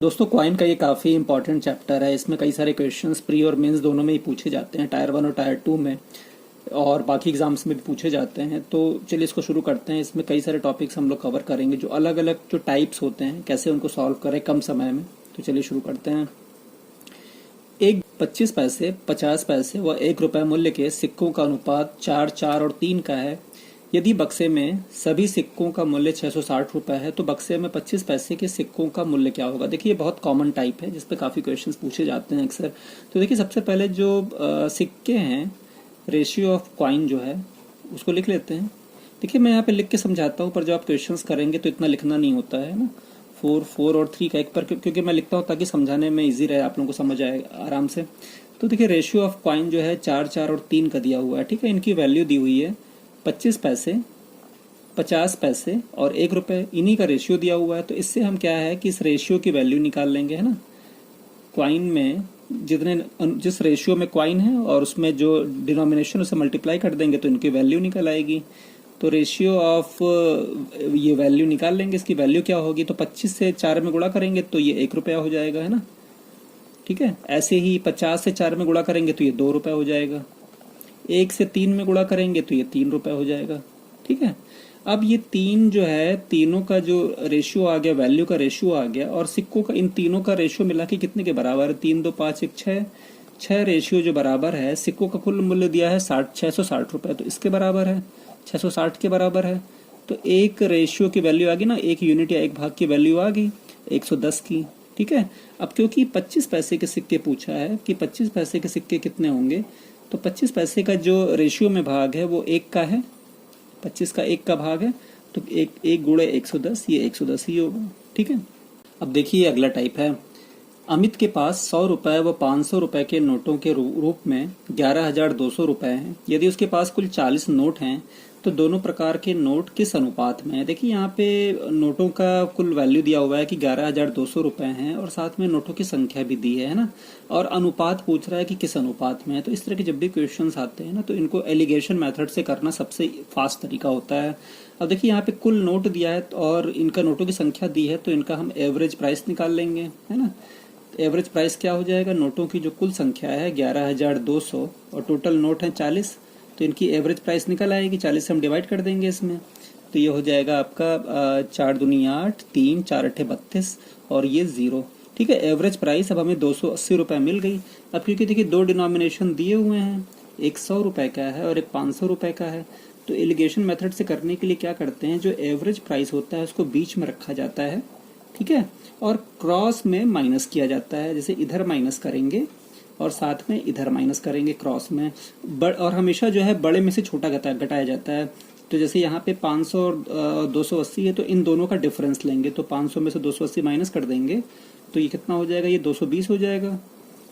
दोस्तों क्वाइन का ये काफ़ी इंपॉर्टेंट चैप्टर है। इसमें कई सारे क्वेश्चंस प्री और मेंस दोनों में ही पूछे जाते हैं, टायर 1 और टायर 2 में, और बाकी एग्जाम्स में भी पूछे जाते हैं। तो चलिए इसको शुरू करते हैं। इसमें कई सारे टॉपिक्स हम लोग कवर करेंगे, जो अलग अलग जो टाइप्स होते हैं कैसे उनको सॉल्व करें कम समय में। तो चलिए शुरू करते हैं। एक 25 पैसे, 50 पैसे व 1 रुपये मूल्य के सिक्कों का अनुपात 4, 4 और 3 का है। यदि बक्से में सभी सिक्कों का मूल्य 660 रुपये है तो बक्से में 25 पैसे के सिक्कों का मूल्य क्या होगा। देखिए ये बहुत कॉमन टाइप है जिसपे काफ़ी क्वेश्चंस पूछे जाते हैं अक्सर। तो देखिए सबसे पहले जो सिक्के हैं, रेशियो ऑफ कॉइन जो है उसको लिख लेते हैं। देखिए मैं यहाँ पे लिख के समझाता हूँ, पर जब आप क्वेश्चंस करेंगे तो इतना लिखना नहीं होता है ना। 4, 4 और 3 का एक पर, क्योंकि मैं लिखता हूँ ताकि समझाने में इजी रहे, आप लोगों को समझ आए आराम से। तो देखिए रेशियो ऑफ कॉइन जो है 4, 4 और 3 का दिया हुआ है। ठीक है, इनकी वैल्यू दी हुई है 25 पैसे, 50 पैसे और 1 रुपये। इन्हीं का रेशियो दिया हुआ है। तो इससे हम क्या है कि इस रेशियो की वैल्यू निकाल लेंगे, है ना। क्वाइन में जिस रेशियो में क्वाइन है और उसमें जो डिनोमिनेशन उसे मल्टीप्लाई कर देंगे तो इनकी वैल्यू निकल आएगी। तो रेशियो ऑफ ये वैल्यू निकाल लेंगे। इसकी वैल्यू क्या होगी, तो 25 से 4 में गुणा करेंगे तो ये 1 रुपया हो जाएगा, है ना। ठीक है, ऐसे ही 50 से 4 में गुणा करेंगे तो ये 2 रुपये हो जाएगा। 1 से 3 में गुणा करेंगे तो ये 3 रुपये हो जाएगा। ठीक है, अब ये 3 जो है, तीनों का जो रेशियो आ गया, वैल्यू का रेशियो आ गया, और सिक्कों का इन तीनों का रेशियो मिला के कितने के बराबर है, 3, 2, 5, 1, 6। 6 रेशियो जो बराबर है, सिक्कों का कुल मूल्य दिया है 660 रुपये, तो इसके बराबर है, 660 के बराबर है। तो एक रेशियो की वैल्यू आ गई ना, एक यूनिट या एक भाग की वैल्यू आ गई 110 की। ठीक है, अब क्योंकि 25 पैसे के सिक्के पूछा है कि 25 पैसे के सिक्के कितने होंगे, तो 25 पैसे का जो रेशियो में भाग है वो 1 का है, 25 का 1 का भाग है, तो 1 गुणे 110, ये 110 ही होगा। ठीक है, अब देखिए अगला टाइप है। अमित के पास 100 रुपए व 500 रुपए के नोटों के रूप में 11,200 रुपए हैं। यदि उसके पास कुल 40 नोट हैं तो दोनों प्रकार के नोट किस अनुपात में है। देखिए यहाँ पे नोटों का कुल वैल्यू दिया हुआ है कि 11,200 रुपए हैं, और साथ में नोटों की संख्या भी दी है ना, और अनुपात पूछ रहा है कि किस अनुपात में है। तो इस तरह के जब भी क्वेश्चंस आते हैं ना, तो इनको एलिगेशन मेथड से करना सबसे फास्ट तरीका होता है। अब देखिए यहाँ पे कुल नोट दिया है और इनका नोटों की संख्या दी है, तो इनका हम एवरेज प्राइस निकाल लेंगे, है ना। एवरेज प्राइस क्या हो जाएगा, नोटों की जो कुल संख्या है 11,200 और टोटल नोट है 40, तो इनकी एवरेज प्राइस निकल आएगी। 40 से हम डिवाइड कर देंगे इसमें, तो ये हो जाएगा आपका 4 दूनी 8, 3, 4 अट्ठे 32 और ये 0। ठीक है, एवरेज प्राइस अब हमें 280 रुपये मिल गई। अब क्योंकि देखिए दो डिनोमिनेशन दिए हुए हैं, एक 100 रुपये का है और एक 500 रुपये का है, तो एलिगेशन मेथड से करने के लिए क्या करते हैं, जो एवरेज प्राइस होता है उसको बीच में रखा जाता है। ठीक है, और क्रॉस में माइनस किया जाता है, जैसे इधर माइनस करेंगे और साथ में इधर माइनस करेंगे क्रॉस में। और हमेशा जो है बड़े में से छोटा घटाया जाता है। तो जैसे यहाँ पे 500 और 280 है, तो इन दोनों का डिफरेंस लेंगे, तो 500 में से 280 माइनस कर देंगे तो ये कितना हो जाएगा, ये 220 हो जाएगा।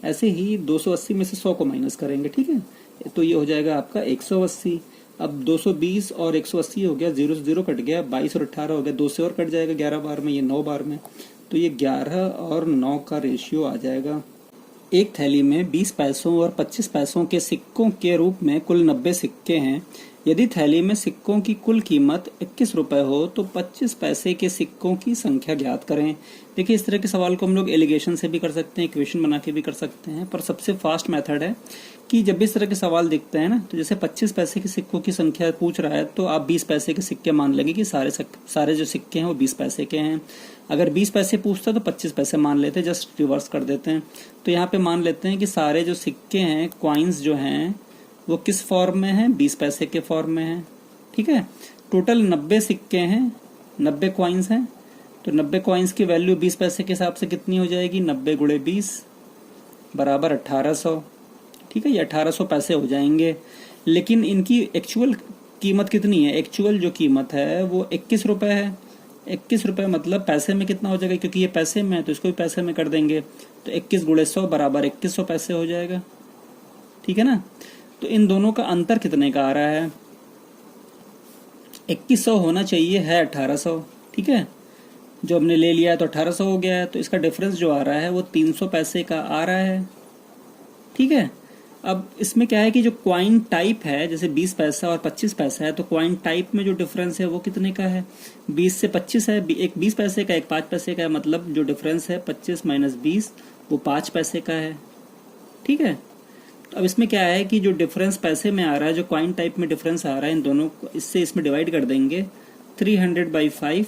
ऐसे ही 280 में से 100 को माइनस करेंगे, ठीक है, तो ये हो जाएगा आपका 180। अब 220 और 180 हो गया, 0 से 0 कट गया, 22 और 18 हो गया, 2 से और कट जाएगा 11 बार में, ये 9 बार में, तो ये 11 और 9 का रेशियो आ जाएगा। एक थैली में 20 पैसों और 25 पैसों के सिक्कों के रूप में कुल 90 सिक्के हैं। यदि थैली में सिक्कों की कुल कीमत 21 रुपये हो तो 25 पैसे के सिक्कों की संख्या ज्ञात करें। देखिए इस तरह के सवाल को हम लोग एलिगेशन से भी कर सकते हैं, इक्वेशन बना के भी कर सकते हैं, पर सबसे फास्ट मेथड है कि जब भी इस तरह के सवाल दिखते हैं ना, तो जैसे 25 पैसे के सिक्कों की संख्या पूछ रहा है तो आप 20 पैसे के सिक्के मान लेंगे कि सारे जो सिक्के हैं वो 20 पैसे के हैं। अगर 20 पैसे पूछता तो 25 पैसे मान लेते, जस्ट रिवर्स कर देते हैं। तो यहाँ पे मान लेते हैं कि सारे जो सिक्के हैं, क्वाइंस जो हैं, वो किस फॉर्म में हैं, 20 पैसे के फॉर्म में हैं। ठीक है, टोटल 90 सिक्के हैं, 90 क्वाइंस हैं, तो 90 क्वाइंस की वैल्यू 20 पैसे के हिसाब से कितनी हो जाएगी, 90 गुणे 20 बराबर 1800। ठीक है, ये 1800 पैसे हो जाएंगे। लेकिन इनकी एक्चुअल कीमत कितनी है, एक्चुअल जो कीमत है वो 21 रुपये है। 21 रुपये मतलब पैसे में कितना हो जाएगा, क्योंकि ये पैसे में है तो इसको भी पैसे में कर देंगे, तो 21 गुणे 100 बराबर 2100 पैसे हो जाएगा। ठीक है ना, तो इन दोनों का अंतर कितने का आ रहा है, 2100 होना चाहिए, है 1800। ठीक है, जो हमने ले लिया है तो 1800 हो गया है, तो इसका डिफरेंस जो आ रहा है वो 300 पैसे का आ रहा है। ठीक है, अब इसमें क्या है कि जो क्वाइन टाइप है, जैसे 20 पैसा और 25 पैसा है, तो क्वाइन टाइप में जो डिफरेंस है वो कितने का है? 20 से 25 है, एक 20 पैसे का, एक 5 पैसे का है, मतलब जो डिफरेंस है 25 माइनस 20 वो 5 पैसे का है। ठीक है। तो अब इसमें क्या है कि जो डिफरेंस पैसे में आ रहा है, जो क्वाइन टाइप में डिफरेंस आ रहा है, इन दोनों को इससे इसमें डिवाइड कर देंगे 300/5,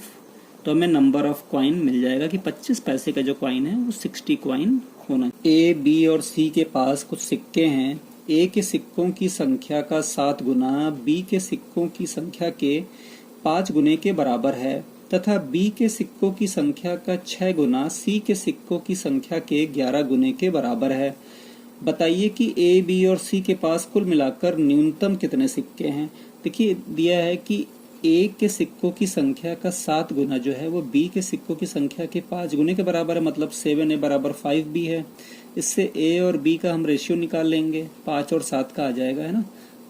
तो हमें नंबर ऑफ क्वाइन मिल जाएगा कि 25 पैसे का जो क्वाइन है वो 60 क्वाइन होना। ए, बी और सी के पास कुछ सिक्के हैं। ए के सिक्कों की संख्या का 7 गुना बी के सिक्कों की संख्या के 5 गुने के बराबर है तथा बी के सिक्कों की संख्या का 6 गुना सी के सिक्कों की संख्या के 11 गुने के बराबर है। बताइए कि ए, बी और सी के पास कुल मिलाकर न्यूनतम कितने सिक्के हैं। देखिए दिया है कि ए के सिक्कों की संख्या का 7 गुना जो है वो बी के सिक्कों की संख्या के 5 गुने के बराबर है, मतलब 7A बराबर 5B है। इससे ए और बी का हम रेशियो निकाल लेंगे, 5 और 7 का आ जाएगा, है ना।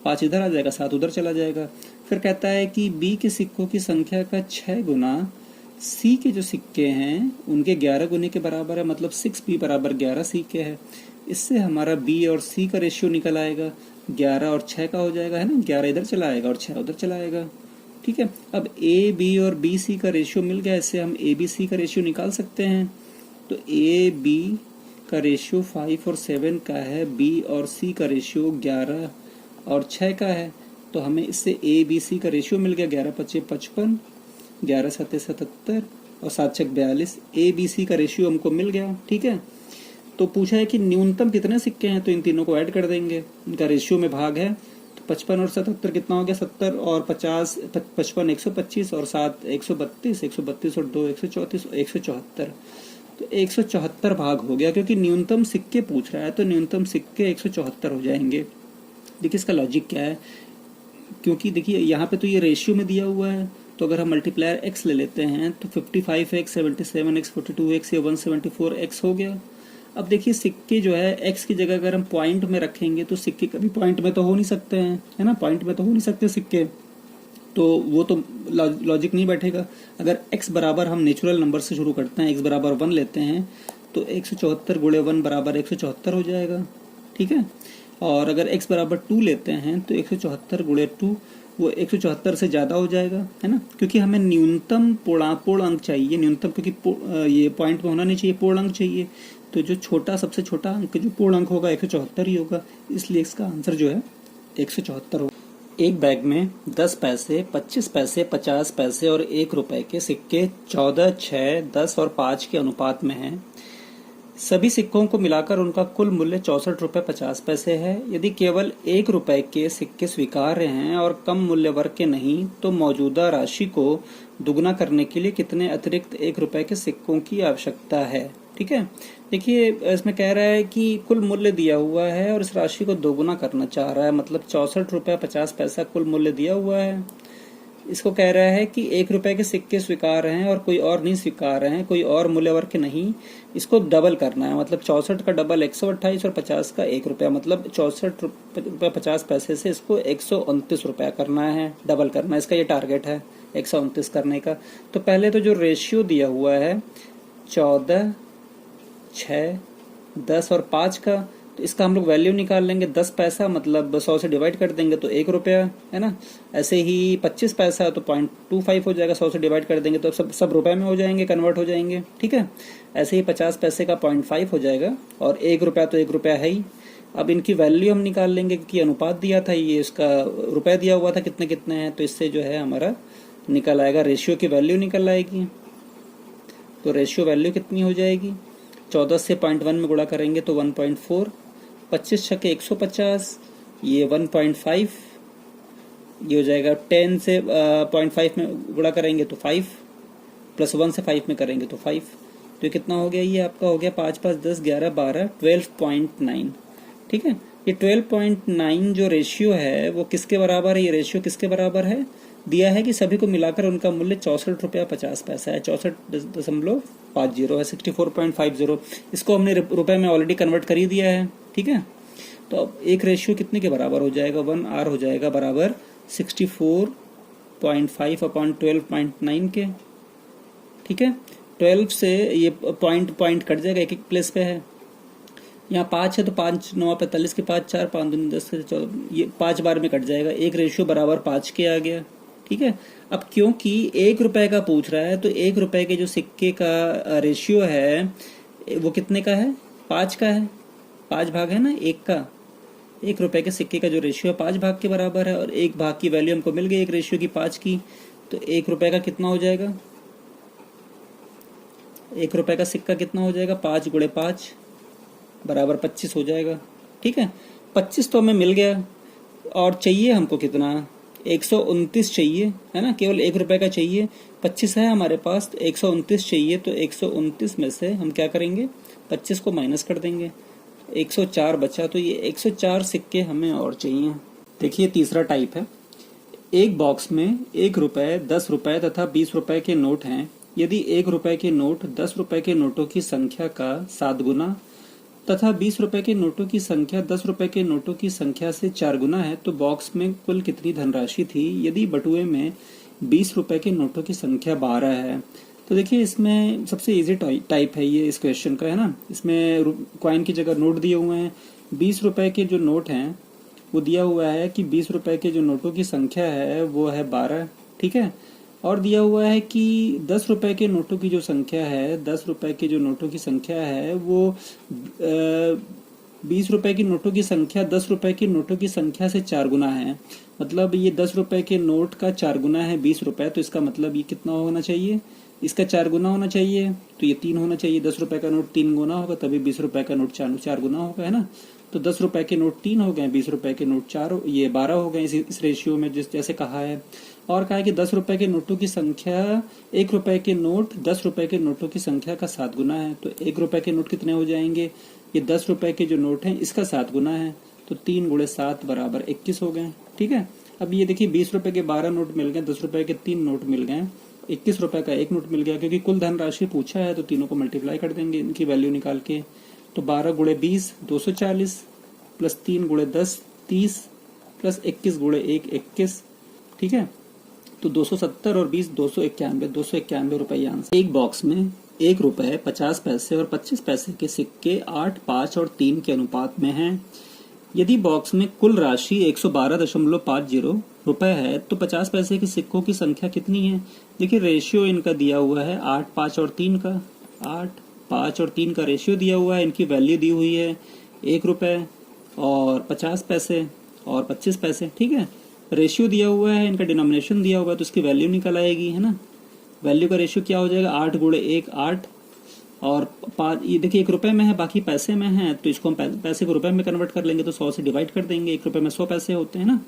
5 इधर आ जाएगा, 7 उधर चला जाएगा। फिर कहता है कि बी के सिक्कों की संख्या का 6 गुना सी के जो सिक्के हैं उनके 11 गुने के बराबर है, मतलब 6B बराबर 11 सी के है। इससे हमारा बी और सी का रेशियो निकल आएगा, 11 और 6 का हो जाएगा, है ना। 11 इधर चला आएगा और 6 उधर चला आएगा। ठीक है। अब ए, बी और बी, सी का रेशियो मिल गया, इससे हम ए, बी, सी का रेशियो निकाल सकते हैं। तो ए, बी का रेशियो 5 और 7 का है, बी और सी का रेशियो 11 और 6 का है। तो हमें इससे ए, बी, सी का रेशियो मिल गया, 11×5 = 55, 11×7 = 77 और 7×6 = 42। ए, बी, सी का रेशियो हमको मिल गया। ठीक है। तो पूछा है कि न्यूनतम कितने सिक्के हैं, तो इन तीनों को ऐड कर देंगे, इनका रेशियो में भाग है। 55 और 77 कितना हो गया? 70 और 50, 55 125 और 7 132, 132 और 2 134, 174। तो 174 भाग हो गया, क्योंकि न्यूनतम सिक्के पूछ रहा है तो न्यूनतम सिक्के 174 हो जाएंगे। देखिए इसका लॉजिक क्या है, क्योंकि देखिए यहाँ पे तो ये रेशियो में दिया हुआ है, तो अगर हम मल्टीप्लायर x ले लेते हैं तो 55x, 77x, 42x, ये 174x हो गया। अब देखिए सिक्के जो है x की जगह अगर हम पॉइंट में रखेंगे तो सिक्के कभी पॉइंट में तो हो नहीं सकते हैं, है ना। पॉइंट में तो हो नहीं सकते सिक्के, तो वो तो लॉजिक नहीं बैठेगा। अगर x बराबर हम नेचुरल नंबर से शुरू करते हैं, x बराबर 1 लेते हैं तो 174 गुणे 1 बराबर 174 हो जाएगा। ठीक है। और अगर x बराबर 2 लेते हैं तो 174 गुणे 2 वो 174 से ज़्यादा हो जाएगा, है ना। क्योंकि हमें न्यूनतम पूर्ण अंक चाहिए, न्यूनतम, क्योंकि ये पॉइंट में होना नहीं चाहिए, पूर्ण अंक चाहिए। तो जो छोटा, सबसे छोटा अंक जो पूर्ण अंक होगा 174 ही होगा, इसलिए इसका आंसर जो है 174 होगा। एक बैग में 10 पैसे, 25 पैसे, 50 पैसे और 1 रुपए के सिक्के 14, 6, 10 और 5 के अनुपात में हैं। सभी सिक्कों को मिलाकर उनका कुल मूल्य 64 रुपये 50 पैसे है। यदि केवल 1 रुपए के सिक्के स्वीकार्य हैं और कम मूल्य वर्ग के नहीं, तो मौजूदा राशि को दुगना करने के लिए कितने अतिरिक्त 1 रुपए के सिक्कों की आवश्यकता है। ठीक है। देखिए इसमें कह रहा है कि कुल मूल्य दिया हुआ है और इस राशि को दोगुना करना चाह रहा है, मतलब 64 रुपये 50 पैसा कुल मूल्य दिया हुआ है। इसको कह रहा है कि 1 रुपए के सिक्के स्वीकार हैं और कोई और नहीं स्वीकार हैं, कोई और मूल्य वर्ग के नहीं। इसको डबल करना है, मतलब 64 का डबल 128 और 50 का 1 रुपया, मतलब 64 रुपये 50 पैसे से इसको 129 रुपया करना है, डबल करना है। इसका ये टारगेट है 129 करने का। तो पहले तो जो रेशियो दिया हुआ है 14, 6, 10 और 5 का, तो इसका हम लोग वैल्यू निकाल लेंगे। 10 पैसा मतलब 100 से डिवाइड कर देंगे तो 1 रुपया, है ना। ऐसे ही 25 पैसा तो 0.25 हो जाएगा, 100 से डिवाइड कर देंगे तो सब रुपए में हो जाएंगे, कन्वर्ट हो जाएंगे। ठीक है। ऐसे ही 50 पैसे का 0.5 हो जाएगा और 1 रुपया तो 1 रुपया है ही। अब इनकी वैल्यू हम निकाल लेंगे, क्योंकि अनुपात दिया था, ये इसका रुपया दिया हुआ था कितने कितने हैं, तो इससे जो है हमारा निकल आएगा, रेशियो की वैल्यू निकल आएगी। तो रेशियो वैल्यू कितनी हो जाएगी, 14 से 0.1 में गुणा करेंगे तो 1.4, 25 छके 150, ये 1.5, ये हो जाएगा 10 से 0.5 में गुणा करेंगे तो 5, प्लस 1 से 5 में करेंगे तो 5, तो ये कितना हो गया, ये आपका हो गया 5, 5, 10, 11, 12, 12.9। ठीक है। ये 12.9 जो रेशियो है वो किसके बराबर है, ये रेशियो किसके बराबर है, दिया है कि सभी को मिलाकर उनका मूल्य 64 रुपया 50 पैसा है, 64.50 है, 64.50। इसको हमने रुपए में ऑलरेडी कन्वर्ट कर ही दिया है। ठीक है। तो अब एक रेशियो कितने के बराबर हो जाएगा, 1R हो जाएगा बराबर 64.5 अपॉन 12.9 के। ठीक है। 12 से ये पॉइंट कट जाएगा, एक एक प्लेस पे है, यहाँ 5 है तो 5 9 45 के 5 4 5 2 10 ये 5 बार में कट जाएगा, 1 रेशियो बराबर 5 के आ गया। ठीक है, अब क्योंकि 1 रुपए का पूछ रहा है तो 1 रुपए के जो सिक्के का रेशियो है वो कितने का है, 5 का है, 5 भाग है ना 1 का। 1 रुपए के सिक्के का जो रेशियो 5 भाग के बराबर है और 1 भाग की वैल्यू हमको मिल गई 1 रेशियो की 5 की, तो 1 रुपए का कितना हो जाएगा, 1 रुपए का सिक्का कितना हो जाएगा, 5 गुणे 5 बराबर 25 हो जाएगा। ठीक है, 25 तो हमें मिल गया और चाहिए हमको कितना, 129 चाहिए, है ना, केवल 1 रुपए का चाहिए, 25 है हमारे पास तो 129 चाहिए, तो 129 में से हम क्या करेंगे, 25 को माइनस कर देंगे, 104 बचा, तो ये 104 सिक्के हमें और चाहिए। देखिए तीसरा टाइप है, एक बॉक्स में 1 रुपए, 10 रुपए तथा 20 रुपए के नोट हैं। यदि 1 रुपए के नोट 10 रुपए के नोटों की संख्या का 7 गुना तथा 20 रुपए के नोटों की संख्या 10 रुपए के नोटों की संख्या से 4 गुना है, तो बॉक्स में कुल कितनी धनराशि थी यदि बटुए में 20 रुपए के नोटों की संख्या 12 है। तो देखिए इसमें सबसे इजी टाइप है ये इस क्वेश्चन का, है ना। इसमें कॉइन की जगह नोट दिए हुए हैं, 20 रुपए के जो नोट हैं वो दिया हुआ है कि 20 रुपए के जो नोटों की संख्या है वो है 12। ठीक है, और दिया हुआ है कि 10 रुपए के नोटों की जो संख्या है, 10 रुपए के जो नोटों की संख्या है वो 20 रुपए की नोटों की संख्या 10 रुपए की नोटों की संख्या से 4 गुना है। मतलब ये 10 रुपए के नोट का 4 गुना है 20 रुपए, तो इसका मतलब ये कितना होना चाहिए, इसका 4 गुना होना चाहिए, तो ये 3 होना चाहिए। 10 रुपए का नोट 3 गुना होगा तभी 20 रुपए का नोट 4 गुना होगा, है ना। तो 10 रुपए के नोट 3 हो गए, 20 रुपए के नोट 4 ये 12 हो गए इस रेशियो में जैसे कहा है। और कहा है कि 10 रुपए के नोटों की संख्या 1 रुपए के नोट 10 रुपए के नोटों की संख्या का 7 गुना है, तो 1 रुपए के नोट कितने हो जाएंगे, ये 10 रुपए के जो नोट हैं इसका 7 गुना है, तो 3 गुणे 7 बराबर 21 हो गए। ठीक है, अब ये देखिए 20 रुपए के 12 नोट मिल गए, 10 रुपए के 3 नोट मिल गए, 21 रुपए का 1 नोट मिल गया। क्योंकि कुल धनराशि पूछा है तो तीनों को मल्टीप्लाई कर देंगे इनकी वैल्यू निकाल के, तो 12 गुणे 20 240 प्लस 3 गुणे 10 30 प्लस 21 गुणे 1 21। ठीक है, तो 270 और 20 291 रुपए आंसर। एक बॉक्स में 1 रुपए 50 पैसे और 25 पैसे के सिक्के 8 5 और 3 के अनुपात में हैं। यदि बॉक्स में कुल राशि 112.50 रुपए है तो 50 पैसे के सिक्कों की संख्या कितनी है। देखिए रेशियो इनका दिया हुआ है 8 5 और 3 का, 8 5 और 3 का रेशियो दिया हुआ है, इनकी वैल्यू दी हुई है 1 रुपए और 50 पैसे और 25 पैसे। ठीक है, रेशियो दिया हुआ है, इनका डिनोमिनेशन दिया हुआ है, तो इसकी वैल्यू निकल आएगी, है ना। वैल्यू का रेशियो क्या हो जाएगा, 8 गुणे 1 8 और 5, ये देखिए 1 रुपए में है बाकी पैसे में है, तो इसको हम पैसे को रुपए में कन्वर्ट कर लेंगे, तो 100 से डिवाइड कर देंगे। 1 रुपए में 100 पैसे होते हैं ना,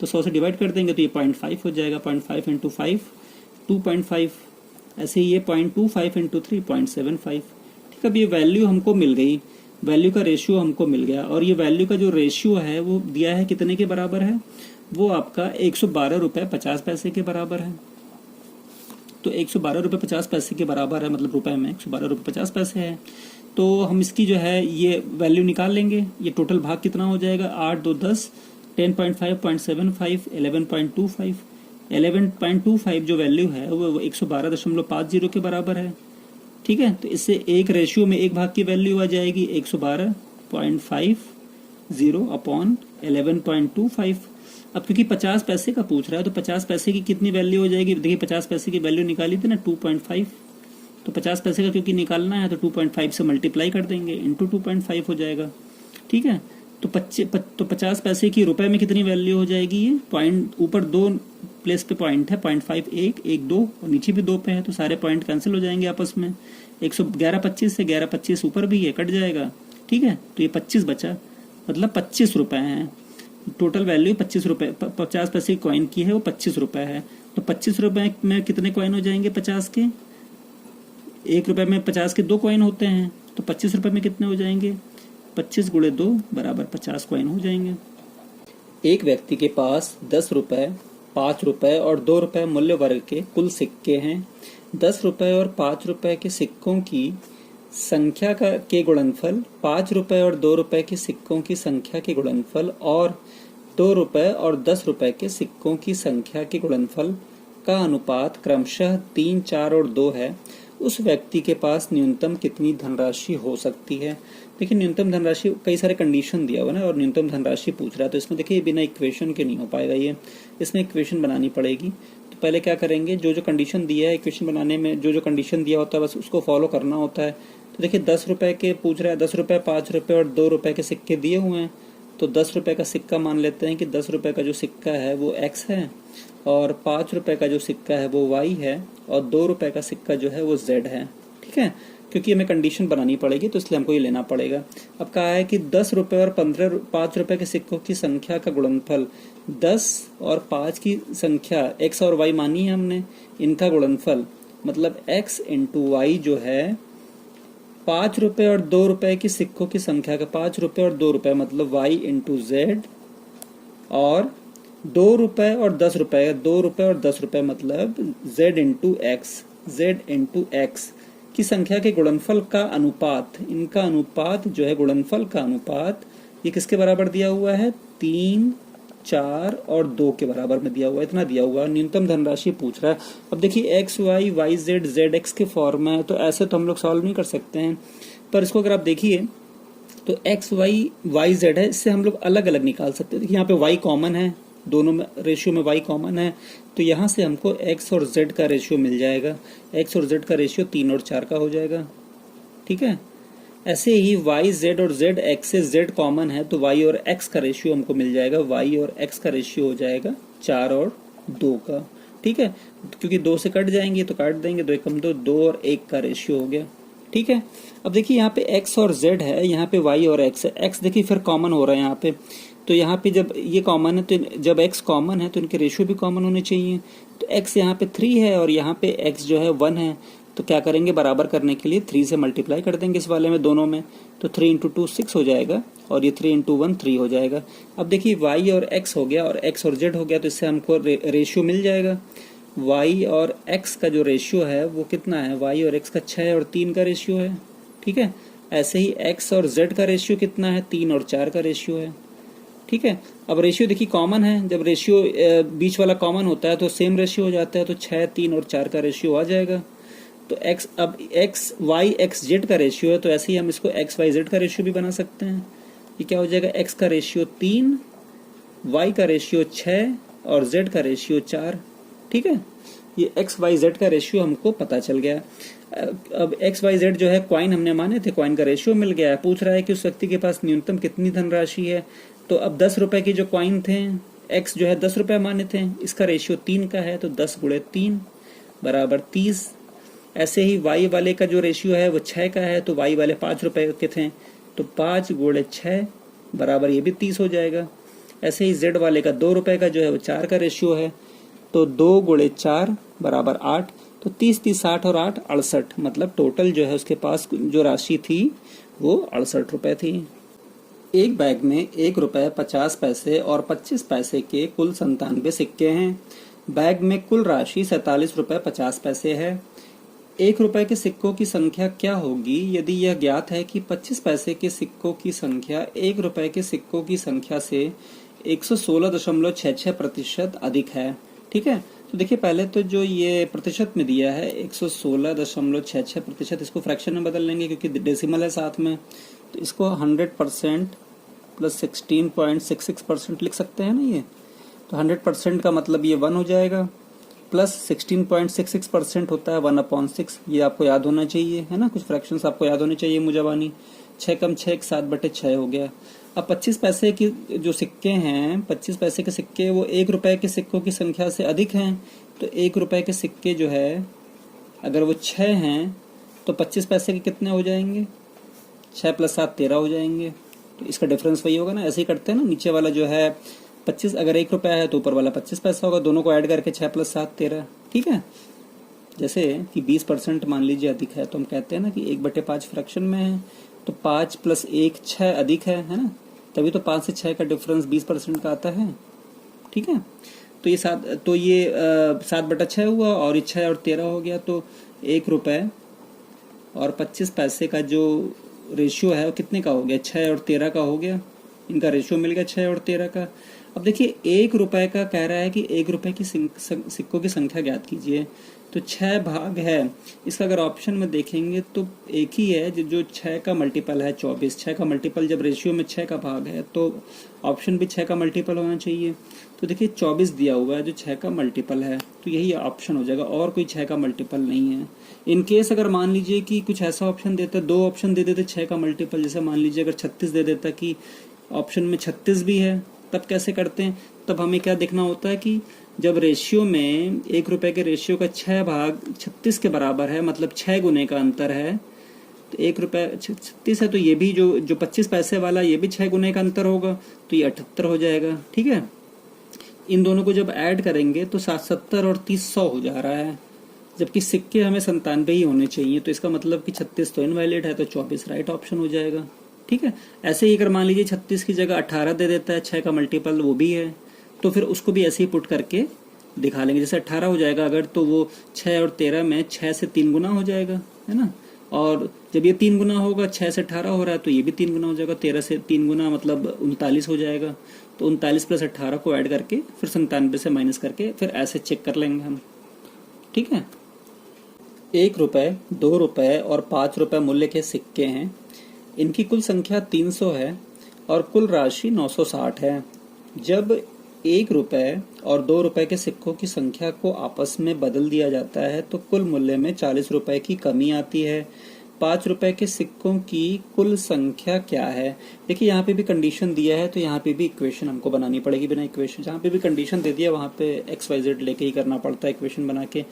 तो 100 से डिवाइड कर देंगे तो ये 0.5 हो जाएगा, 0.5 इंटू 5 2.5, ऐसे ही ये 0.25 इंटू 3 0.75। ठीक है, अब ये वैल्यू हमको मिल गई, वैल्यू का रेशियो हमको मिल गया, और ये वैल्यू का जो रेशियो है वो दिया है कितने के बराबर है, वो आपका 112 रुपए 50 पैसे के बराबर है। तो 112 रुपए 50 पैसे के बराबर है, मतलब रुपए में 112 रुपए 50 पैसे है। तो हम इसकी जो है ये वैल्यू निकाल लेंगे। ये टोटल भाग कितना हो जाएगा, 8 2 10 10.5 0.75 11.25 11.25 जो वैल्यू है वो 112.50 के बराबर है। ठीक है, तो इससे एक रेशियो में एक भाग की वैल्यू आ जाएगी 112.50 अपॉन 11.25। अब क्योंकि 50 पैसे का पूछ रहा है तो 50 पैसे की कितनी वैल्यू हो जाएगी, देखिए 50 पैसे की वैल्यू निकाली थी ना 2.5, तो 50 पैसे का क्योंकि निकालना है तो 2.5 से मल्टीप्लाई कर देंगे, इंटू 2.5 हो जाएगा। ठीक है, तो 50 पैसे की रुपए में कितनी वैल्यू हो जाएगी, ये पॉइंट ऊपर 2 प्लेस पे पॉइंट है, 0.5 1 2 और नीचे भी 2 पे है, तो सारे पॉइंट कैंसिल हो जाएंगे आपस में। 111.25 से 11.25 ऊपर भी है, कट जाएगा। ठीक है, तो ये 25 बचा, मतलब 25 रुपए हैं टोटल वैल्यू। 25 रुपए 50 पैसे की कॉइन की है वो 25 रुपए है, तो 25 रुपए में कितने कॉइन हो जाएंगे 50 के, 1 रुपए में 50 के 2 कॉइन होते हैं, तो 25 रुपए में कितने हो जाएंगे, 25 गुणे 2 बराबर 50 कॉइन हो जाएंगे। एक व्यक्ति के पास 10 रुपए 5 रुपए और 2 रुपए मूल्य वर्ग के कुल सिक्के हैं। 10 रुपए और 5 रुपए के सिक्कों की संख्या के गुणनफल 5 रुपए और 2 रुपए के सिक्कों की संख्या के गुणनफल और 2 रुपए और 10 रुपए के सिक्कों की संख्या के गुणनफल का अनुपात क्रमशः 3 4 और 2 है। उस व्यक्ति के पास न्यूनतम कितनी धनराशि हो सकती है। देखिए न्यूनतम धनराशि कई सारे कंडीशन दिया हुआ ना, और न्यूनतम धनराशि पूछ रहा है, तो इसमें देखिए बिना इक्वेशन के नहीं हो पाएगा ये, इसमें इक्वेशन बनानी पड़ेगी। तो पहले क्या करेंगे, जो जो कंडीशन दिया है इक्वेशन बनाने में, जो जो कंडीशन दिया होता है बस उसको फॉलो करना होता है। तो देखिए 10 रुपए के पूछ रहा है, 10 रुपए, 5 रुपए और 2 रुपए के सिक्के दिए हुए हैं। तो 10 रुपए का सिक्का मान लेते हैं कि 10 रुपए का जो सिक्का है वो x है, और 5 रुपए का जो सिक्का है वो y है, और 2 रुपए का सिक्का जो है वो z है। ठीक है, क्योंकि हमें कंडीशन बनानी पड़ेगी तो इसलिए हमको ये लेना पड़ेगा। अब कहा है कि 10 रुपए और 5 रुपए के सिक्कों की संख्या का गुणनफल, 10 और 5 की संख्या x और y मानी है हमने, इनका गुणनफल मतलब x इंटू वाई जो है 5 रुपए और 2 रुपए की सिक्कों की संख्या का 5 रुपए और 2 रुपए मतलब y इंटू जेड, और 2 रुपए और 10 रुपए, 2 रुपए और 10 रुपए मतलब z into x, Z into x की संख्या के गुणनफल का अनुपात, इनका अनुपात जो है गुणनफल का अनुपात, ये किसके बराबर दिया हुआ है, 3, 4 और 2 के बराबर में दिया हुआ है, इतना दिया हुआ है। न्यूनतम धनराशि पूछ रहा है। अब देखिए x y, y z, z x के फॉर्म में है, तो ऐसे तो हम लोग सॉल्व नहीं कर सकते हैं, पर इसको अगर आप देखिए तो एक्स वाई, वाई जेड है, इससे हम लोग अलग अलग निकाल सकते हैं। देखिए यहाँ पे वाई कॉमन है, दोनों में रेशियो में वाई कॉमन है, तो यहाँ से हमको एक्स और जेड का रेशियो मिल जाएगा। एक्स और जेड का रेशियो 3 और 4 का हो जाएगा। ठीक है, ऐसे ही वाई जेड और जेड एक्स से जेड कॉमन है, तो वाई और एक्स का रेशियो हमको मिल जाएगा, वाई और एक्स का रेशियो हो जाएगा 4 और 2 का। ठीक है, क्योंकि 2 से कट जाएंगे तो काट देंगे, 2 एकम 2, 2 और 1 का रेशियो हो गया। ठीक है, अब देखिए यहाँ पे एक्स और जेड है, यहाँ पे वाई और एक्स है। एक्स देखिए फिर कॉमन हो रहा है यहाँ पे, तो यहाँ पे जब ये कॉमन है, तो जब x कॉमन है तो इनके रेशियो भी कॉमन होने चाहिए। तो x यहाँ पे 3 है और यहाँ पे x जो है 1 है, तो क्या करेंगे, बराबर करने के लिए 3 से मल्टीप्लाई कर देंगे इस वाले में, दोनों में। तो 3 इंटू 2 6 हो जाएगा, और ये 3 इंटू 1 3 हो जाएगा। अब देखिए y और x हो गया और x और z हो गया, तो इससे हमको रेशियो मिल जाएगा। y और x का जो रेशियो है वो कितना है, y और x का 6 और 3 का रेशियो है। ठीक है, ऐसे ही x और z का रेशियो कितना है, 3 और 4 का रेशियो है। ठीक है, अब रेशियो देखिए कॉमन है, जब रेशियो बीच वाला कॉमन होता है तो सेम रेशियो हो जाता है, तो 6, 3 और 4 का रेशियो आ जाएगा। तो x, अब x y x z का रेशियो है, तो ऐसे ही हम इसको x y z का रेशियो भी बना सकते हैं। ये क्या हो जाएगा, x का रेशियो 3, y का रेशियो 6 और z का रेशियो 4। ठीक है, ये x y z का रेशियो हमको पता चल गया। अब x y z जो है कॉइन हमने माने थे, कॉइन का रेशियो मिल गया है। पूछ रहा है कि उस व्यक्ति के पास न्यूनतम कितनी धनराशि है। तो अब 10 रुपए की जो कॉइन थे, x जो है 10 रुपए माने थे, इसका रेशियो 3 का है, तो 10 गुणे 3 बराबर 30। ऐसे ही y वाले का जो रेशियो है वो 6 का है, तो y वाले 5 रुपए के थे, तो 5 गुणे 6 बराबर ये भी 30 हो जाएगा। ऐसे ही z वाले का 2 रुपए का जो है वो 4 का रेशियो है, तो 2 गुणे 4 बराबर 8। तो 30, 30, 60 और 8 68, मतलब टोटल जो है उसके पास जो राशि थी वो 68 रुपए थी। एक बैग में 1 रुपए 50 पैसे और 25 पैसे के कुल 97 सिक्के हैं। बैग में कुल राशि 47 रुपए 50 पैसे है। 1 रुपए के सिक्कों की संख्या क्या होगी यदि यह ज्ञात है कि 25 पैसे के सिक्कों की संख्या 1 रुपए के सिक्कों की संख्या से 116.66% अधिक है। ठीक है, तो देखिए पहले तो जो ये प्रतिशत में दिया है 116.66%, इसको फ्रैक्शन में बदल लेंगे क्योंकि डेसिमल है साथ में, तो इसको 100% प्लस 16.66% लिख सकते हैं ना ये। तो 100% का मतलब ये 1 हो जाएगा, प्लस 16.66% होता है 1/6। ये आपको याद होना चाहिए, है ना, कुछ फ्रैक्शंस आपको याद होने चाहिए मुजाबानी। 6 कम 6 7/6 हो गया। अब 25 पैसे की जो सिक्के हैं, 25 पैसे के सिक्के वो 1 रुपए के सिक्कों की संख्या से अधिक हैं। तो 1 रुपए के सिक्के जो है अगर वो 6 हैं तो 25 पैसे के कितने हो जाएंगे, 6 + 7 13 हो जाएंगे। तो इसका डिफरेंस वही होगा ना, ऐसे ही करते हैं ना। नीचे वाला जो है 25, अगर 1 रुपया है तो ऊपर वाला 25 पैसा होगा, दोनों को ऐड करके 6 + 7 13। ठीक है, जैसे कि 20% मान लीजिए अधिक है, तो हम कहते हैं ना कि 1/5 फ्रैक्शन में है, तो 5 + 1 6 अधिक है ना, तभी तो 5 से 6 का डिफरेंस 20% का आता है। ठीक है, तो ये 7/6 हुआ और ये 6 और 13 हो गया, तो 1 रुपए और 25 पैसे का जो रेशियो है वो कितने का हो गया, 6 और 13 का हो गया। इनका रेशियो मिल गया 6 और 13 का। अब देखिए 1 रुपए का कह रहा है कि 1 रुपए की सिक्कों की संख्या ज्ञात कीजिए। तो 6 भाग है। इसका अगर ऑप्शन में देखेंगे तो एक ही है जो 6 का मल्टीपल है 24। 6 का मल्टीपल जब रेशियो में 6 का भाग है तो ऑप्शन भी 6 का मल्टीपल होना चाहिए। तो देखिए 24 दिया हुआ है जो 6 का मल्टीपल है, तो यही ऑप्शन हो जाएगा, और कोई 6 का मल्टीपल नहीं है। इन केस अगर मान लीजिए कि कुछ ऐसा ऑप्शन देता, 2 ऑप्शन दे देते 6 का मल्टीपल, जैसे मान लीजिए अगर 36 दे देता कि ऑप्शन में 36 भी है, तब कैसे करते हैं? तब हमें क्या देखना होता है कि जब रेशियो में 1 रुपए के रेशियो का 6 भाग 36 के बराबर है, मतलब 6 गुने का अंतर है, तो 1 रुपये 36 है, तो ये भी जो 25 पैसे वाला ये भी 6 गुने का अंतर होगा, तो ये 78 हो जाएगा। ठीक है, इन दोनों को जब ऐड करेंगे तो 70 और 30 100 हो जा रहा है, जबकि सिक्के हमें 97 ही होने चाहिए। तो इसका मतलब कि 36 तो इनवैलिड है, तो 24 राइट ऑप्शन हो जाएगा। ठीक है, ऐसे ही अगर मान लीजिए 36 की जगह 18 दे देता है, 6 का मल्टीपल वो भी है, तो फिर उसको भी ऐसे ही पुट करके दिखा लेंगे। जैसे 18 हो जाएगा अगर, तो वो 6 और 13 में 6 से 3 गुना हो जाएगा, है ना। और जब ये 3 गुना होगा, 6 से 18 हो रहा है तो ये भी 3 गुना हो जाएगा, 13 से 3 गुना मतलब 39 हो जाएगा। तो 39 प्लस 18 को ऐड करके फिर 97 से माइनस करके फिर ऐसे चेक कर लेंगे हम। ठीक है, 1 रुपये, 2 रुपये और 5 रुपये मूल्य के सिक्के हैं। इनकी कुल संख्या 300 है और कुल राशि 960 है। जब 1 रुपये और 2 रुपये के सिक्कों की संख्या को आपस में बदल दिया जाता है तो कुल मूल्य में 40 रुपये की कमी आती है। 5 रुपये के सिक्कों की कुल संख्या क्या है? देखिए यहाँ पे भी कंडीशन दिया है, तो यहाँ पे भी इक्वेशन हमको बनानी पड़ेगी। बिना इक्वेशन, जहाँ पे भी कंडीशन दे दिया वहाँ पे XYZ लेके ही करना पड़ता है इक्वेशन बना के।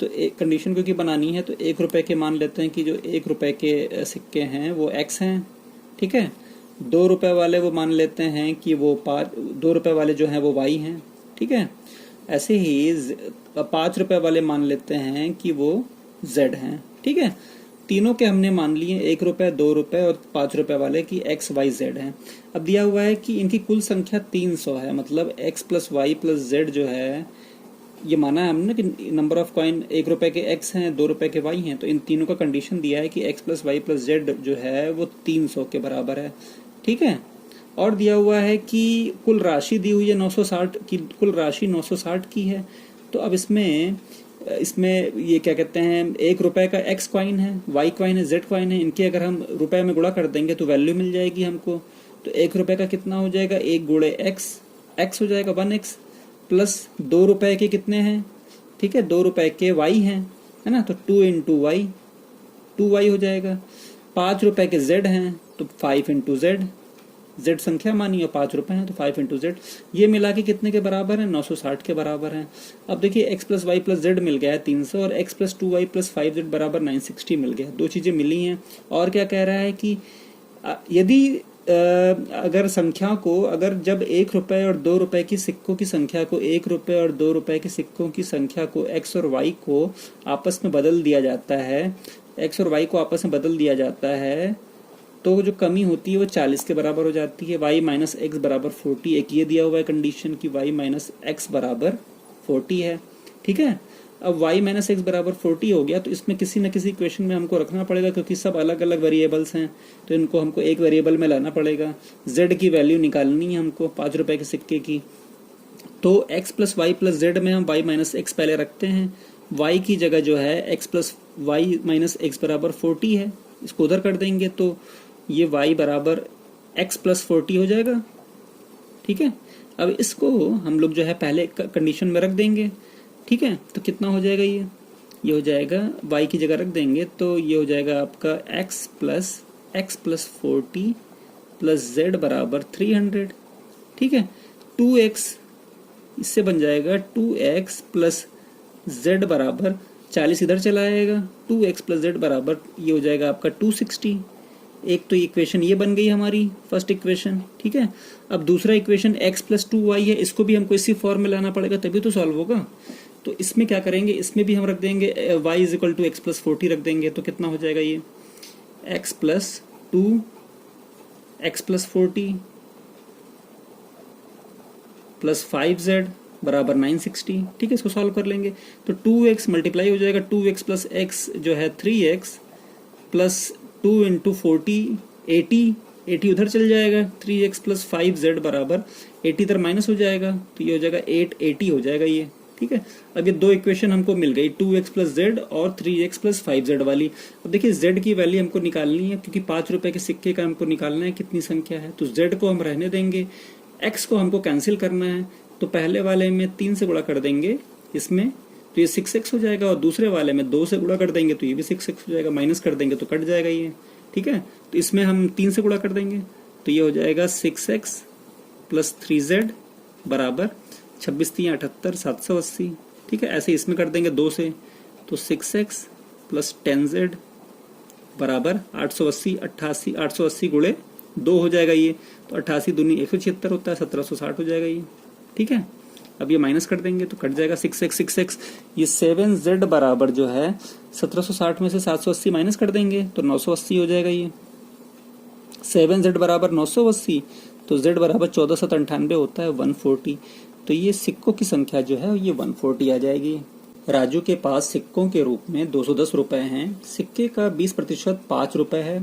तो एक कंडीशन क्योंकि बनानी है तो 1 रुपये के मान लेते हैं कि जो 1 रुपये के सिक्के हैं वो X हैं। ठीक है, 2 रुपये वाले वो मान लेते हैं कि वो 2 रुपये वाले जो हैं वो Y हैं। ठीक है, ऐसे ही 5 रुपये वाले मान लेते हैं कि वो Z हैं। ठीक है, तीनों के हमने मान लिए 1 रुपये, 2 रुपये और 5 रुपये वाले की XYZ है। अब दिया हुआ है कि इनकी कुल संख्या 300 है, मतलब X plus y plus Z जो है, ये माना है हमने कि नंबर ऑफ कॉइन 1 रुपये के X हैं, 2 रुपये के Y हैं, तो इन तीनों का कंडीशन दिया है कि X plus y plus Z जो है वो 300 के बराबर है। ठीक है, और दिया हुआ है कि कुल राशि दी हुई है 960 की, कुल राशि 960 की है। तो अब इसमें ये क्या कहते हैं, 1 रुपये का X कॉइन है, Y कॉइन है, Z कॉइन है, इनके अगर हम रुपए में गुणा कर देंगे तो वैल्यू मिल जाएगी हमको। तो 1 रुपये का कितना हो जाएगा, 1 गुणे X हो जाएगा 1X, प्लस 2 रुपये के कितने हैं, ठीक है 2 रुपये के Y हैं, है ना, तो 2 इंटू वाई 2Y हो जाएगा। 5 रुपये के Z हैं तो 5 इंटू Z संख्या मानी और 5 रुपये हैं तो 5 इंटू Z, ये मिला के कितने के बराबर है, 960 के बराबर है। अब देखिए X plus y plus Z मिल गया है 300 और X plus 2Y plus 5Z बराबर 960 मिल गया। 2 चीज़ें मिली हैं। और क्या कह रहा है कि यदि अगर संख्या को, अगर जब 1 रुपये और 2 रुपये की सिक्कों की संख्या को, 1 रुपये और 2 रुपये के सिक्कों की संख्या को X और Y को आपस में बदल दिया जाता है, X और Y को आपस में बदल दिया जाता है, तो जो कमी होती है वो 40 के बराबर हो जाती है। y माइनस एक्स बराबर 40, एक ये दिया हुआ है कंडीशन कि y माइनस एक्स बराबर 40 है। ठीक है, अब y माइनस एक्स बराबर 40 हो गया तो इसमें किसी न किसी इक्वेशन में हमको रखना पड़ेगा, क्योंकि सब अलग अलग वेरिएबल्स हैं, तो इनको हमको एक वेरिएबल में लाना पड़ेगा। z की वैल्यू निकालनी है हमको 5 रुपये के सिक्के की, तो x plus y plus z में हम y माइनस एक्स पहले रखते हैं। y की जगह जो है x plus y minus x बराबर 40 है, इसको उधर कर देंगे तो ये y बराबर x प्लस 40 हो जाएगा। ठीक है, अब इसको हम लोग जो है पहले कंडीशन में रख देंगे। ठीक है, तो कितना हो जाएगा, ये हो जाएगा y की जगह रख देंगे तो ये हो जाएगा आपका x प्लस 40 प्लस z बराबर 300। ठीक है, 2x इससे बन जाएगा 2x प्लस z बराबर 40 इधर चला आएगा, 2x प्लस z बराबर ये हो जाएगा आपका 260। एक तो इक्वेशन ये बन गई हमारी फर्स्ट इक्वेशन। ठीक है, अब दूसरा इक्वेशन x प्लस 2y है, इसको भी हमको इसी फॉर्म में लाना पड़ेगा तभी तो सॉल्व होगा। तो इसमें क्या करेंगे, इसमें भी हम रख देंगे y is equal to x plus 40 रख देंगे, तो कितना हो जाएगा ये x plus 2 x plus 40 plus 5z बराबर 960। ठीक है, इसको सॉल्व कर लेंगे तो 2x मल्टीप्लाई हो जाएगा, 2x प्लस x जो है 3x प्लस 2 इंटू 40 80 उधर चल जाएगा, 3x प्लस 5z बराबर 80 इधर माइनस हो जाएगा, तो ये हो जाएगा 880 हो जाएगा ये। ठीक है। अब ये दो इक्वेशन हमको मिल गई, 2x प्लस जेड और 3x प्लस 5z वाली। अब देखिए z की वैल्यू हमको निकालनी है, क्योंकि 5 रुपए के सिक्के का हमको निकालना है कितनी संख्या है। तो z को हम रहने देंगे, x को हमको कैंसिल करना है, तो पहले वाले में 3 से गुणा कर देंगे इसमें, तो ये 6x हो जाएगा, और दूसरे वाले में 2 से गुणा कर देंगे तो ये भी 6x हो जाएगा, माइनस कर देंगे तो कट जाएगा ये, ठीक है। तो इसमें हम 3 से गुणा कर देंगे तो ये हो जाएगा 6x प्लस 3z बराबर 26 3 78 780, ठीक है। ऐसे इसमें कर देंगे 2 से, तो 6x प्लस 10z बराबर 880 88 880 गुणे 2 हो जाएगा ये, तो 88 दूनी 176 होता है, 1760 हो जाएगा ये, ठीक है। अब ये माइनस कर देंगे तो कट जाएगा 6x ये 7z बराबर जो है 1760 में से 780 माइनस कर देंगे तो 980 हो जाएगा ये। 7z बराबर 980, तो z बराबर 1498 होता है 140, तो ये सिक्कों की संख्या जो है ये 140 आ जाएगी। राजू के पास सिक्कों के रूप में 210 रुपए हैं। सिक्के का 20% 5 रुपए है,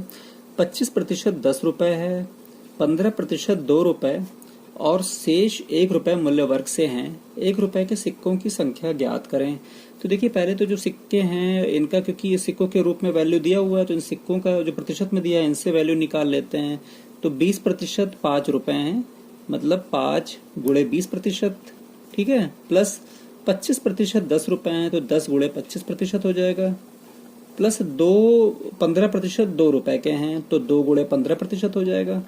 25% 10 रुपए है, 15% 2 रुपए और शेष 1 रुपए मूल्य वर्ग से हैं। 1 रुपए के सिक्कों की संख्या ज्ञात करें। तो देखिए पहले तो जो सिक्के हैं इनका, क्योंकि ये सिक्कों के रूप में वैल्यू दिया हुआ है तो इन सिक्कों का जो प्रतिशत में दिया है इनसे वैल्यू निकाल लेते हैं। तो 20% 5 रुपए हैं, मतलब 5 गुणे 20%, ठीक है, प्लस 25% 10 रुपए हैं, तो 10 गुणे 25% हो जाएगा, प्लस 15% 2 रुपए के हैं, तो 2 गुणे 15% हो जाएगा,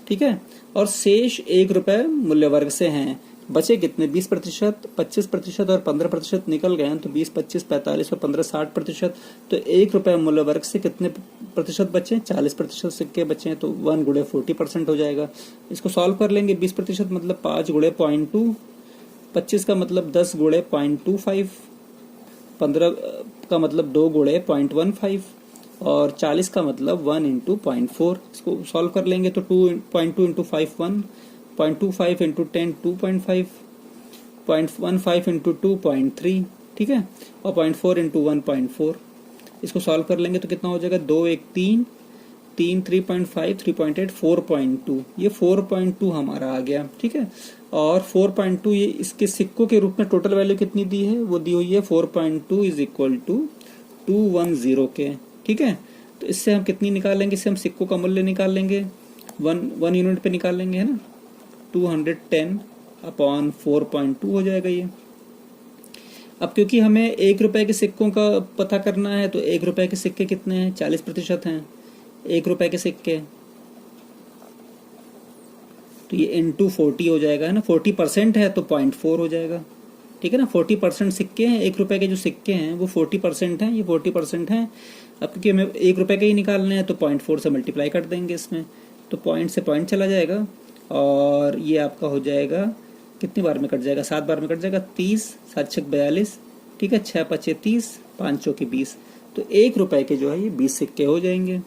ठीक है। और शेष 1 रुपए मूल्य वर्ग से हैं। बचे कितने? 20%, 25% और 15% निकल गए हैं, तो 20, 25, 45 और 15 60%। तो 1 रुपए मूल्य वर्ग से कितने प्रतिशत बचे? 40% सिक्के बचे हैं, तो 1 गुणे 40% हो जाएगा। इसको सॉल्व कर लेंगे। 20% मतलब 5 गुणे 0.2, 25 का मतलब 10 गुणे 0.25, 15 का मतलब 2 गुणे 0.15 और 40 का मतलब 1 इंटू 0.4। इसको सॉल्व कर लेंगे तो 2.2 इंटू 5 1, 0.25 इंटू 10 2.5, 0.15 इंटू 2 0.3, ठीक है, और 0.4 इंटू 1.4। इसको सॉल्व कर लेंगे तो कितना हो जाएगा? 2 1 3 3 3.5 3.8 4.2। ये 4.2 हमारा आ गया, ठीक है। और 4.2 ये इसके सिक्कों के रूप में टोटल वैल्यू कितनी दी है? वो दी हुई है 4.2 इज इक्वल टू 210 के, ठीक है। तो इससे हम कितनी निकालेंगे? इससे हम सिक्कों का मूल्य निकाल लेंगे, 1 यूनिट पे निकाल लेंगे, है ना। 210 अपॉन 4.2 हो जाएगा ये। अब क्योंकि हमें 1 रुपए के सिक्कों का पता करना है, तो 1 रुपए के सिक्के कितने हैं? 40% हैं 1 रुपए के सिक्के, तो ये इंटू 40 हो जाएगा, है ना। 40% है तो 0.4 हो जाएगा, ठीक है ना। 40% सिक्के हैं, 1 रुपए के जो सिक्के हैं वो 40% हैं, ये 40% हैं। अब क्योंकि हमें 1 रुपए के ही निकालने हैं तो 0.4 से मल्टीप्लाई कर देंगे इसमें, तो पॉइंट से पॉइंट चला जाएगा और ये आपका हो जाएगा कितनी बार में कट जाएगा? 7 बार में कट जाएगा। 30 7 6 42, ठीक है, 6 5 30 5 चौके 20। तो 1 रुपए के जो है ये 20 सिक्के हो जाएंगे।